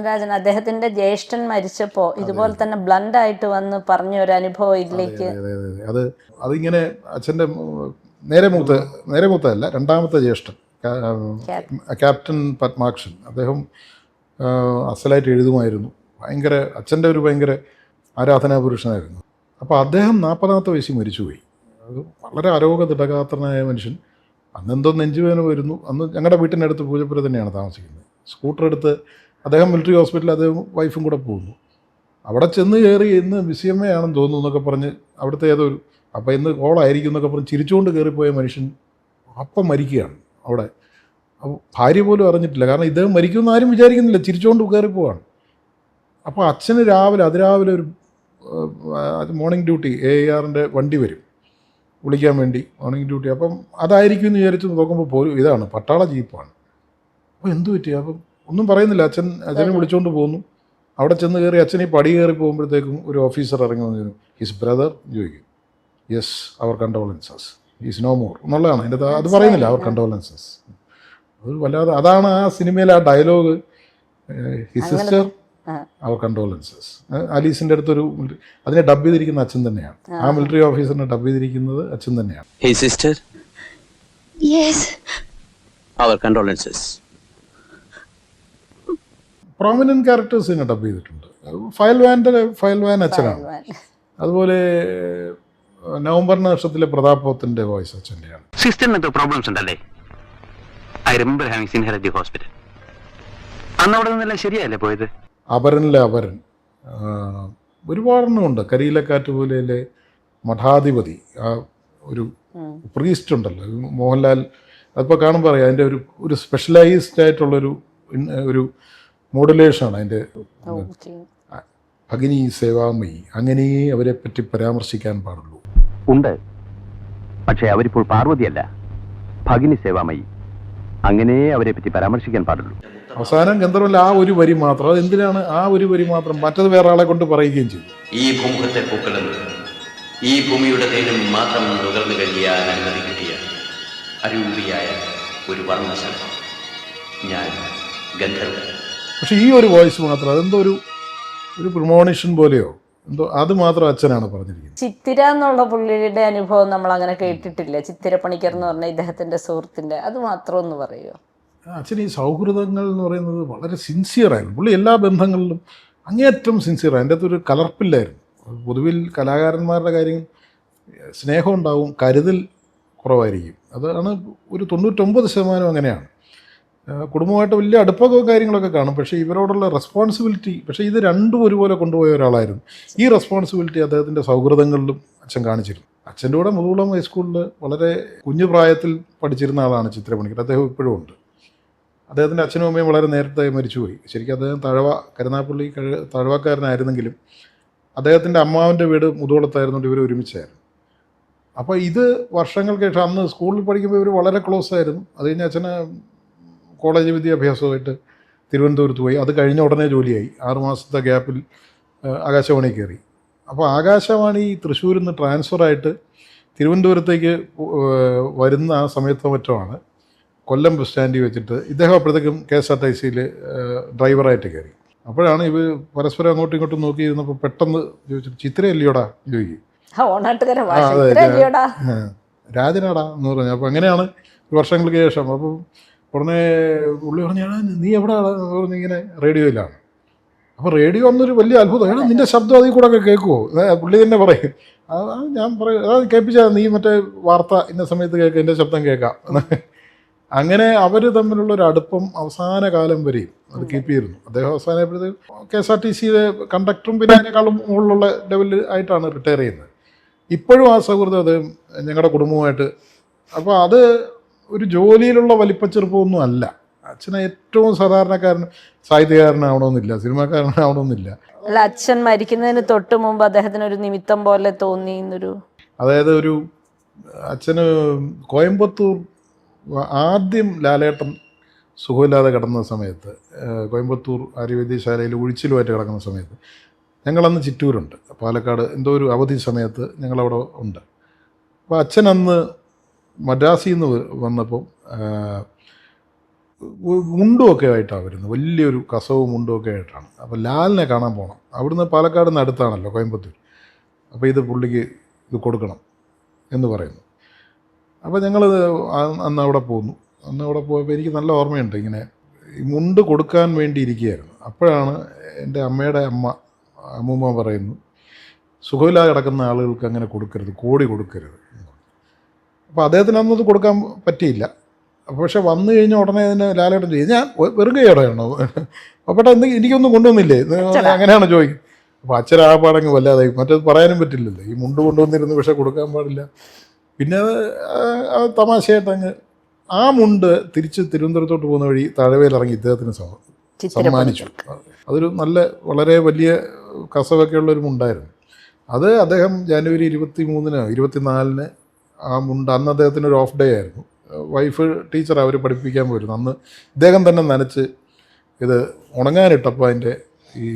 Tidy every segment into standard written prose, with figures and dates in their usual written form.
രാജൻ, അദ്ദേഹത്തിന്റെ ജ്യേഷ്ഠൻ മരിച്ചപ്പോൾ ഇതുപോലെ തന്നെ ബ്ലണ്ട് ആയിട്ട് വന്ന് പറഞ്ഞ ഒരു അനുഭവം ഇതിലേക്ക്. അത് അതിങ്ങനെ അച്ഛൻ്റെ നേരെ മൂത്തല്ല, രണ്ടാമത്തെ ജ്യേഷ്ഠൻ ക്യാപ്റ്റൻ പത്മാക്ഷൻ. അദ്ദേഹം അസലായിട്ട് എഴുതുമായിരുന്നു. അച്ഛൻ്റെ ഒരു ഭയങ്കര ആരാധനാപുരുഷനായിരുന്നു. അപ്പോൾ അദ്ദേഹം 40ാമത്തെ വയസ്സിൽ മരിച്ചുപോയി. അത് വളരെ ആരോഗ്യദൃഢഗാത്രനായ മനുഷ്യൻ. അന്നെന്തോ നെഞ്ചുവേദന വരുന്നു. അന്ന് ഞങ്ങളുടെ വീട്ടിനടുത്ത് പൂജപ്പുര തന്നെയാണ് താമസിക്കുന്നത്. സ്കൂട്ടർ എടുത്ത് അദ്ദേഹം മിലിറ്ററി ഹോസ്പിറ്റലിൽ അദ്ദേഹം വൈഫും കൂടെ പോകുന്നു. അവിടെ ചെന്ന് കയറി ഇന്ന് വിസിഎമ്മയാണെന്ന് തോന്നുന്നു എന്നൊക്കെ പറഞ്ഞ് അവിടുത്തെ ഏതൊരു അപ്പോൾ ഇന്ന് കോളായിരിക്കും എന്നൊക്കെ പറഞ്ഞ് ചിരിച്ചുകൊണ്ട് കയറിപ്പോയ മനുഷ്യൻ അപ്പം മരിക്കുകയാണ് അവിടെ. അപ്പോൾ ഭാര്യ പോലും അറിഞ്ഞിട്ടില്ല. കാരണം ഇദ്ദേഹം മരിക്കുമെന്ന് ആരും വിചാരിക്കുന്നില്ല, ചിരിച്ചുകൊണ്ട് കയറിപ്പോവാണ്. അപ്പോൾ അച്ഛന് അതിരാവിലെ ഒരു മോർണിംഗ് ഡ്യൂട്ടി AARൻ്റെ വണ്ടി വരും വിളിക്കാൻ വേണ്ടി, മോർണിംഗ് ഡ്യൂട്ടി. അപ്പം അതായിരിക്കും എന്ന് വിചാരിച്ച് നോക്കുമ്പോൾ പോലും ഇതാണ് പട്ടാള ജീപ്പാണ്. അപ്പോൾ എന്തു പറ്റി? അപ്പം ഒന്നും പറയുന്നില്ല. അച്ഛനെ വിളിച്ചുകൊണ്ട് പോകുന്നു. അവിടെ ചെന്ന് കയറി അച്ഛൻ ഈ പടി കയറി പോകുമ്പോഴത്തേക്കും ഒരു ഓഫീസർ ഇറങ്ങി വന്നിരുന്നു. ഹിസ് ബ്രദർ ചോദിക്കും, yes our condolences, is no more എന്നുള്ളതാണ് അതിൻ്റെ. അത് പറയുന്നില്ല, അവർ കണ്ടോളൻസസ്. അത് വല്ലാതെ, അതാണ് ആ സിനിമയിലെ ആ ഡയലോഗ്, ഹിസ് സിസ്റ്റർ അവർ കണ്ടോളൻസസ്. ആലീസിൻ്റെ അടുത്തൊരു അതിനെ ഡബ് ചെയ്തിരിക്കുന്ന അച്ഛൻ തന്നെയാണ്. ആ മിലിറ്ററി ഓഫീസറിനെ ഡബ് ചെയ്തിരിക്കുന്നത് അച്ഛൻ തന്നെയാണ്. His sister, yes our condolences. Prominent ക്യാരക്ടേഴ്സിനെ dub ചെയ്തിട്ടുണ്ട്. ഫയൽ വാൻ അച്ഛനാണ്. അതുപോലെ നവംബർ നക്ഷത്രത്തിലെ പ്രതാപത്തിൻ്റെ വോയിസ് അച്ഛൻ്റെയാണ്. സിസ്റ്ററിന് എന്തോ പ്രോബ്ലംസ് ഉണ്ടല്ലേ? I remember having scene Har at the hospital. അന്ന് അവിടെ നിന്നെല്ലാം ശരിയല്ലേ പോയത്? അപരനിലെ അപരൻ ഒരുപാടെണ്ണമുണ്ട്. കരിയിലക്കാറ്റ് പോലെയിലെ മഠാധിപതി, ആ ഒരു പ്രീസ്റ്റ് ഉണ്ടല്ലോ മോഹൻലാൽ. അതിപ്പോൾ കാണുമ്പോൾ അറിയാം അതിൻ്റെ ഒരു സ്പെഷ്യലൈസ്ഡ് ആയിട്ടുള്ളൊരു മോഡുലേഷനാണ് അതിൻ്റെ. ഭഗിനി സേവാമയി, അങ്ങനെ അവരെ പറ്റി പരാമർശിക്കാൻ പാടുള്ളൂ. ഉണ്ട്, പക്ഷേ അവരിപ്പോൾ പാർവതിയല്ല, ഭഗിനി സേവാമയി. അങ്ങനെ അവരെ പറ്റി പരാമർശിക്കാൻ പാടുള്ളൂ. അവസാനം ഗന്ധർവല്ല ആ ഒരു വരി മാത്രം. അത് എന്തിനാണ് ആ ഒരു വരി മാത്രം? മറ്റത് വേറെ ആളെ കൊണ്ട് പറയുകയും ചെയ്തു. ഈ ഭൂമുഖത്തെ പൂക്കളും ഈ ഭൂമിയുടെ തേനും മാത്രം നുകർന്നു കഴിയാൻ അനുമതി കിട്ടിയ അരൂപിയായ ഒരു വർണ്ണശലഭം ഞാൻ, ഗന്ധർവൻ. പക്ഷെ ഈ ഒരു വോയിസ് മാത്രം, അതെന്തോ ഒരു പ്രമോണിഷൻ പോലെയോ എന്തോ, അത് മാത്രം അച്ഛനാണ് പറഞ്ഞിരിക്കുന്നത്. ചിത്തിര എന്നുള്ള പുള്ളിയുടെ അനുഭവം നമ്മൾ അങ്ങനെ കേട്ടിട്ടില്ല. ചിത്തിര പണിക്കർ എന്ന് പറഞ്ഞ ഇദ്ദേഹത്തിന്റെ സുഹൃത്തിന്റെ, അത് മാത്രം ഒന്ന് പറയുമോ? അച്ഛൻ ഈ സൗഹൃദങ്ങൾ എന്ന് പറയുന്നത് വളരെ സിൻസിയറായിരുന്നു. പുള്ളി എല്ലാ ബന്ധങ്ങളിലും അങ്ങേയറ്റം സിൻസിയറാണ്. അതിൻ്റെ അകത്തൊരു കലർപ്പില്ലായിരുന്നു. പൊതുവിൽ കലാകാരന്മാരുടെ കാര്യങ്ങൾ സ്നേഹം ഉണ്ടാവും, കരുതൽ കുറവായിരിക്കും. അതാണ് ഒരു 99% അങ്ങനെയാണ്. കുടുംബമായിട്ട് വലിയ അടുപ്പമൊക്കെ കാര്യങ്ങളൊക്കെ കാണും, പക്ഷേ ഇവരോടുള്ള റെസ്പോൺസിബിലിറ്റി, പക്ഷേ ഇത് രണ്ടും ഒരുപോലെ കൊണ്ടുപോയ ഒരാളായിരുന്നു. ഈ റെസ്പോൺസിബിലിറ്റി അദ്ദേഹത്തിൻ്റെ സൗഹൃദങ്ങളിലും അച്ഛൻ കാണിച്ചിരുന്നു. അച്ഛൻ്റെ കൂടെ മുതുകുളം ഹൈസ്കൂളിൽ വളരെ കുഞ്ഞു പ്രായത്തിൽ പഠിച്ചിരുന്ന ആളാണ് ചിത്തിര പണിക്കർ. അദ്ദേഹം ഇപ്പോഴും ഉണ്ട്. അദ്ദേഹത്തിൻ്റെ അച്ഛനും അമ്മയും വളരെ നേരത്തെ മരിച്ചുപോയി. ശരിക്കും അദ്ദേഹം കരുനാഗപ്പള്ളി തഴവക്കാരനായിരുന്നെങ്കിലും അദ്ദേഹത്തിൻ്റെ അമ്മാവൻ്റെ വീട് മുതുകുളത്തായിരുന്നുകൊണ്ട് ഇവർ ഒരുമിച്ചായിരുന്നു. അപ്പോൾ ഇത് വർഷങ്ങൾക്ക് ശേഷം, അന്ന് സ്കൂളിൽ പഠിക്കുമ്പോൾ ഇവർ വളരെ ക്ലോസ് ആയിരുന്നു. അത് കഴിഞ്ഞ് അച്ഛന് കോളേജ് വിദ്യാഭ്യാസമായിട്ട് തിരുവനന്തപുരത്ത് പോയി. അത് കഴിഞ്ഞ ഉടനെ ജോലിയായി. 6 മാസത്തെ ഗ്യാപ്പിൽ ആകാശവാണി കയറി. അപ്പോൾ ആകാശവാണി തൃശ്ശൂരിൽ നിന്ന് ട്രാൻസ്ഫറായിട്ട് തിരുവനന്തപുരത്തേക്ക് വരുന്ന ആ സമയത്തോ മറ്റോ ആണ് കൊല്ലം ബസ് സ്റ്റാൻഡിൽ വെച്ചിട്ട് ഇദ്ദേഹം അപ്പോഴത്തേക്കും KSRTCയിൽ ഡ്രൈവറായിട്ട് കയറി. അപ്പോഴാണ് ഇവർ പരസ്പരം അങ്ങോട്ടും ഇങ്ങോട്ടും നോക്കിയിരുന്നപ്പോൾ പെട്ടെന്ന് ചോദിച്ചിട്ട്, ചിത്രയല്ലയോടാ ചോദിക്കും. രാജനാടാ എന്ന് പറഞ്ഞു. അപ്പോൾ അങ്ങനെയാണ് വർഷങ്ങൾക്ക് ശേഷം. അപ്പോൾ ഉടനെ പുള്ളി പറഞ്ഞു, നീ എവിടെയാണ് പറഞ്ഞു, ഇങ്ങനെ റേഡിയോയിലാണ്. അപ്പോൾ റേഡിയോ ഒന്നൊരു വലിയ അത്ഭുതം. നിൻ്റെ ശബ്ദം അതിൽ കൂടെ ഒക്കെ കേൾക്കുമോ? പുള്ളി തന്നെ പറയും. ഞാൻ പറയും, കേൾപ്പിച്ചാൽ നീ മറ്റേ വാർത്ത ഇന്ന സമയത്ത് കേൾക്കുക, എൻ്റെ ശബ്ദം കേൾക്കാം. അങ്ങനെ അവർ തമ്മിലുള്ളൊരു അടുപ്പം അവസാന കാലം വരെയും അത് കീപ്പ് ചെയ്തിരുന്നു. അദ്ദേഹം അവസാനപ്പോഴത്തേക്ക് KSRTCയിലെ കണ്ടക്ടറും പിന്നെ അതിനേക്കാളും മുകളിലുള്ള ലെവലിൽ ആയിട്ടാണ് റിട്ടയർ ചെയ്യുന്നത്. ഇപ്പോഴും ആ സൗഹൃദം അദ്ദേഹം ഞങ്ങളുടെ കുടുംബമായിട്ട്. അപ്പോൾ അത് ഒരു ജോലിയിലുള്ള വലിപ്പച്ചെറുപ്പമൊന്നും അല്ല. അച്ഛനെ ഏറ്റവും സാധാരണക്കാരൻ, സാഹിത്യകാരനാവണമെന്നില്ല, സിനിമാക്കാരനാവണമെന്നില്ല. അല്ല, അച്ഛൻ മരിക്കുന്നതിന് തൊട്ട് മുമ്പ് അദ്ദേഹത്തിന് ഒരു നിമിത്തം പോലെ തോന്നി എന്നൊരു, അതായത് അച്ഛന് കോയമ്പത്തൂർ ആദ്യം ലാലേട്ടൻ സുഖമില്ലാതെ കിടന്ന സമയത്ത്, കോയമ്പത്തൂർ ആര്യവൈദ്യശാലയിൽ ഉഴിച്ചിലുമായിട്ട് കിടക്കുന്ന സമയത്ത്, ഞങ്ങളന്ന് ചിറ്റൂരുണ്ട്, പാലക്കാട് എന്തോ ഒരു അവധി സമയത്ത് ഞങ്ങളവിടെ ഉണ്ട്. അപ്പോൾ അച്ഛൻ അന്ന് മദ്രാസിൽ നിന്ന് വന്നപ്പോൾ മുണ്ടുമൊക്കെ ആയിട്ടാണ് വരുന്നത്, വലിയൊരു കസവും മുണ്ടുമൊക്കെ ആയിട്ടാണ്. അപ്പോൾ ലാലിനെ കാണാൻ പോകണം. അവിടുന്ന് പാലക്കാട് നിന്ന് അടുത്താണല്ലോ കോയമ്പത്തൂർ. അപ്പോൾ ഇത് പുള്ളിക്ക് ഇത് കൊടുക്കണം എന്ന് പറയുന്നു. അപ്പോൾ ഞങ്ങളത് അന്ന് അവിടെ പോന്നു. അന്ന് അവിടെ പോയപ്പോൾ എനിക്ക് നല്ല ഓർമ്മയുണ്ട്, ഇങ്ങനെ ഈ മുണ്ട് കൊടുക്കാൻ വേണ്ടി ഇരിക്കുകയായിരുന്നു. അപ്പോഴാണ് എൻ്റെ അമ്മയുടെ അമ്മൂമ്മ പറയുന്നു, സുഖമില്ലാതെ കിടക്കുന്ന ആളുകൾക്ക് അങ്ങനെ കൊടുക്കരുത്, കോടി കൊടുക്കരുത്. അപ്പോൾ അദ്ദേഹത്തിന് അന്നത് കൊടുക്കാൻ പറ്റിയില്ല. പക്ഷെ വന്നു കഴിഞ്ഞ ഉടനെ തന്നെ ലാലേട്ടൻ ചെയ്യും, ഞാൻ വെറും കൈയോടെയാണോ അപ്പോട്ടെ എനിക്കൊന്നും കൊണ്ടുവന്നില്ലേ, അങ്ങനെയാണ് ചോദിക്കും. അപ്പോൾ അച്ഛനാപാടങ്ങ് വല്ലാതായി, മറ്റേത് പറയാനും പറ്റില്ലല്ലോ, ഈ മുണ്ട് കൊണ്ടുവന്നിരുന്നു പക്ഷെ കൊടുക്കാൻ പാടില്ല. പിന്നെ അത് തമാശയായിട്ട് അങ്ങ് ആ മുണ്ട് തിരിച്ച് തിരുവനന്തപുരത്തോട്ട് പോകുന്ന വഴി താഴവേലിറങ്ങി ഇദ്ദേഹത്തിന് സമ്മാനിച്ചു. അതൊരു നല്ല വളരെ വലിയ കസവൊക്കെ ഉള്ളൊരു മുണ്ടായിരുന്നു. അത് അദ്ദേഹം ജനുവരി 23-നോ 24-ന് ആ മുണ്ട്, അന്ന് അദ്ദേഹത്തിന് ഒരു ഓഫ് ഡേ ആയിരുന്നു. വൈഫ് ടീച്ചർ അവർ പഠിപ്പിക്കാൻ പോയിരുന്നു. അന്ന് ഇദ്ദേഹം തന്നെ നനച്ച് ഇത് ഉണങ്ങാനിട്ടപ്പോൾ അതിൻ്റെ ഈ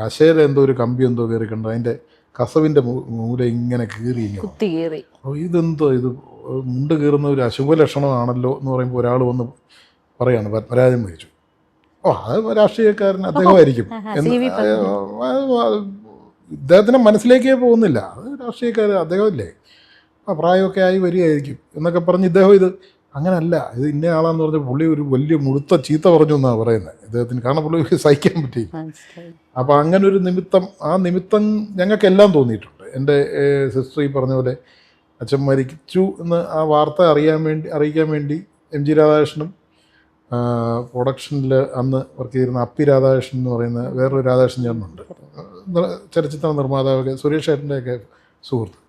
അശേര എന്തോ ഒരു കമ്പി എന്തോ കയറി കണ്ട് അതിൻ്റെ കസവിൻ്റെ മൂല ഇങ്ങനെ കീറി. അപ്പോൾ ഇതെന്തോ ഇത് മുണ്ട് കീറുന്ന ഒരു അശുഭ ലക്ഷണമാണല്ലോ എന്ന് പറയുമ്പോൾ ഒരാൾ വന്ന് പറയാണ് പത്മരാജൻ മരിച്ചു. അത് രാഷ്ട്രീയക്കാരൻ അദ്ദേഹമായിരിക്കും എന്ന് ഇദ്ദേഹത്തിൻ്റെ മനസ്സിലേക്കേ പോകുന്നില്ല. അത് രാഷ്ട്രീയക്കാരൻ അദ്ദേഹമല്ലേ, പ്രായമൊക്കെ ആയി വരികയായിരിക്കും എന്നൊക്കെ പറഞ്ഞ് ഇദ്ദേഹം ഇത് അങ്ങനല്ല, ഇത് ഇന്ന ആളാന്ന് പറഞ്ഞ പുള്ളി ഒരു വലിയ മുഴുത്ത ചീത്ത പറഞ്ഞു എന്നാണ് പറയുന്നത് ഇദ്ദേഹത്തിന്. കാരണം പുള്ളി സഹിക്കാൻ പറ്റി. അപ്പോൾ അങ്ങനെ ഒരു നിമിത്തം, ആ നിമിത്തം ഞങ്ങൾക്കെല്ലാം തോന്നിയിട്ടുണ്ട്. എൻ്റെ സിസ്റ്റർ ഈ പറഞ്ഞ പോലെ അച്ഛൻ മരിച്ചു എന്ന് ആ വാർത്ത അറിയിക്കാൻ വേണ്ടി എം ജി രാധാകൃഷ്ണനും പ്രൊഡക്ഷനിൽ അന്ന് വർക്ക് ചെയ്തിരുന്ന അപ്പി രാധാകൃഷ്ണൻ എന്ന് പറയുന്ന വേറൊരു രാധാകൃഷ്ണൻ ചേട്ടനുണ്ട്, ചലച്ചിത്ര നിർമ്മാതാവൊക്കെ, സുരേഷ് ഏട്ടൻ്റെയൊക്കെ സുഹൃത്ത്.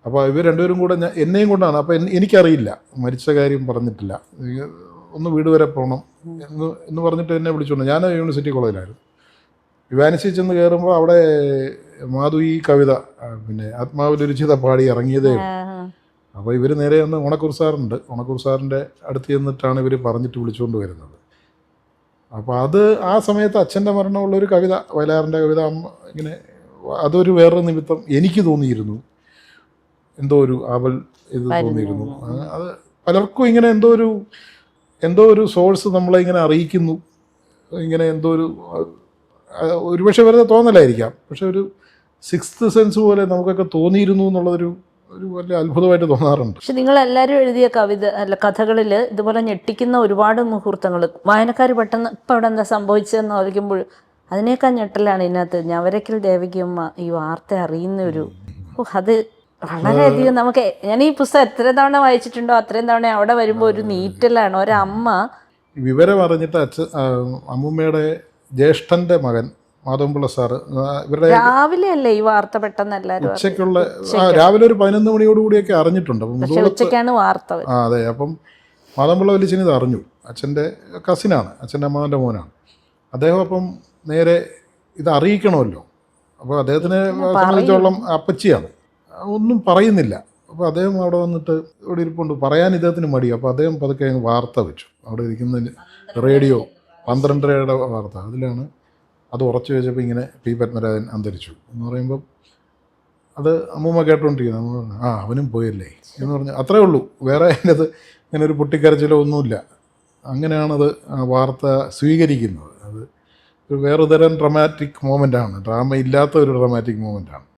അപ്പോൾ ഇവർ രണ്ടുപേരും കൂടെ എന്നെയും കൊണ്ടാണ്. അപ്പോൾ എനിക്കറിയില്ല, മരിച്ച കാര്യം പറഞ്ഞിട്ടില്ല. ഒന്ന് വീട് വരെ പോകണം എന്ന് പറഞ്ഞിട്ട് എന്നെ വിളിച്ചുകൊണ്ട്, ഞാൻ യൂണിവേഴ്സിറ്റി കോളേജിലായിരുന്നു. യുവാനിസിൽ ചെന്ന് കയറുമ്പോൾ അവിടെ മാധു ഈ കവിത പിന്നെ ആത്മാവിലൊരു ചിത പാടി ഇറങ്ങിയതേ. അപ്പോൾ ഇവർ നേരെ ഒന്ന് ഓണക്കൂർ സാറിൻ്റെ അടുത്ത് ചെന്നിട്ടാണ് ഇവർ പറഞ്ഞിട്ട് വിളിച്ചുകൊണ്ട് വരുന്നത്. അപ്പോൾ അത് ആ സമയത്ത് അച്ഛൻ്റെ മരണമുള്ളൊരു കവിത, വയലാറിൻ്റെ കവിത ഇങ്ങനെ, അതൊരു വേറൊരു നിമിത്തം എനിക്ക് തോന്നിയിരുന്നു. എന്തോ ഒരു ആവൽ ഇത് തോന്നിയിരുന്നു. അത് പലർക്കും ഇങ്ങനെ എന്തോ ഒരു സോഴ്സ് നമ്മളെ ഇങ്ങനെ അറിയിക്കുന്നു, ഇങ്ങനെ എന്തോ ഒരുപക്ഷെ വെറുതെ തോന്നലായിരിക്കാം, പക്ഷെ ഒരു സിക്സ്ത് സെൻസ് പോലെ നമുക്കൊക്കെ തോന്നിയിരുന്നു എന്നുള്ളതൊരു വലിയ അത്ഭുതമായിട്ട് തോന്നാറുണ്ട്. പക്ഷെ നിങ്ങളെല്ലാവരും എഴുതിയ കഥകളിൽ ഇതുപോലെ ഞെട്ടിക്കുന്ന ഒരുപാട് മുഹൂർത്തങ്ങൾ വായനക്കാർ പെട്ടെന്ന് ഇപ്പം അവിടെ എന്താ സംഭവിച്ചതെന്ന് ആലോചിക്കുമ്പോൾ അതിനേക്കാൾ ഞെട്ടലാണ് ഇതിനകത്ത് ഞവരക്കൽ ദേവകിയമ്മ ഈ വാർത്ത അറിയുന്ന ഒരു അത് വളരെയധികം നമുക്ക്, ഞാൻ ഈ പുസ്തകം എത്ര തവണ വായിച്ചിട്ടുണ്ടോ അത്രയും തവണ അവിടെ വരുമ്പോൾ ഒരു നീറ്റലാണ്. ഒരമ്മ വിവരം അറിഞ്ഞിട്ട് അമ്മൂമ്മയുടെ ജ്യേഷ്ഠൻ്റെ മകൻ മാധവൻപിള്ള സാറ് ഇവരുടെ രാവിലെ അല്ലേ ഈ വാർത്ത പെട്ടെന്ന് എല്ലാവരും ഉച്ചയ്ക്കുള്ള രാവിലെ ഒരു 11 മണിയോടുകൂടിയൊക്കെ അറിഞ്ഞിട്ടുണ്ട്. അപ്പം ഉച്ചയ്ക്കാണ് വാർത്ത. അതെ. അപ്പം മാധവൻപിള്ള വലിയച്ഛൻ ഇത് അറിഞ്ഞു. അച്ഛൻ്റെ കസിനാണ്, അച്ഛൻ്റെ അമ്മാവൻ്റെ മോനാണ് അദ്ദേഹം. അപ്പം നേരെ ഇത് അറിയിക്കണമല്ലോ. അപ്പോൾ അദ്ദേഹത്തിനെ സംബന്ധിച്ചോളം അപ്പച്ചിയാണ്, ഒന്നും പറയുന്നില്ല. അപ്പോൾ അദ്ദേഹം അവിടെ വന്നിട്ട് ഇവിടെ ഇരിപ്പുണ്ട്, പറയാൻ ഇദ്ദേഹത്തിന് മടി. അപ്പോൾ അദ്ദേഹം പതുക്കെ വാർത്ത വെച്ചു. അവിടെ ഇരിക്കുന്ന റേഡിയോ 12:30 വാർത്ത, അതിലാണ് അത് ഉറച്ചു വെച്ചപ്പോൾ ഇങ്ങനെ പി പത്മരാജൻ അന്തരിച്ചു എന്ന് പറയുമ്പം അത് അമ്മൂമ്മ കേട്ടുകൊണ്ടിരിക്കുന്നു. അവനും പോയല്ലേ എന്ന് പറഞ്ഞു, അത്രേ ഉള്ളൂ. വേറെ അതിനകത്ത് ഇങ്ങനെ ഒരു പൊട്ടിക്കരച്ചിലോ ഒന്നുമില്ല. അങ്ങനെയാണത് ആ വാർത്ത സ്വീകരിക്കുന്നത്. അത് വേറൊരു തരം ഡ്രമാറ്റിക് മൊമെൻ്റാണ്, ഡ്രാമ ഇല്ലാത്ത ഒരു ഡ്രമാറ്റിക് മൊമെൻ്റാണ്.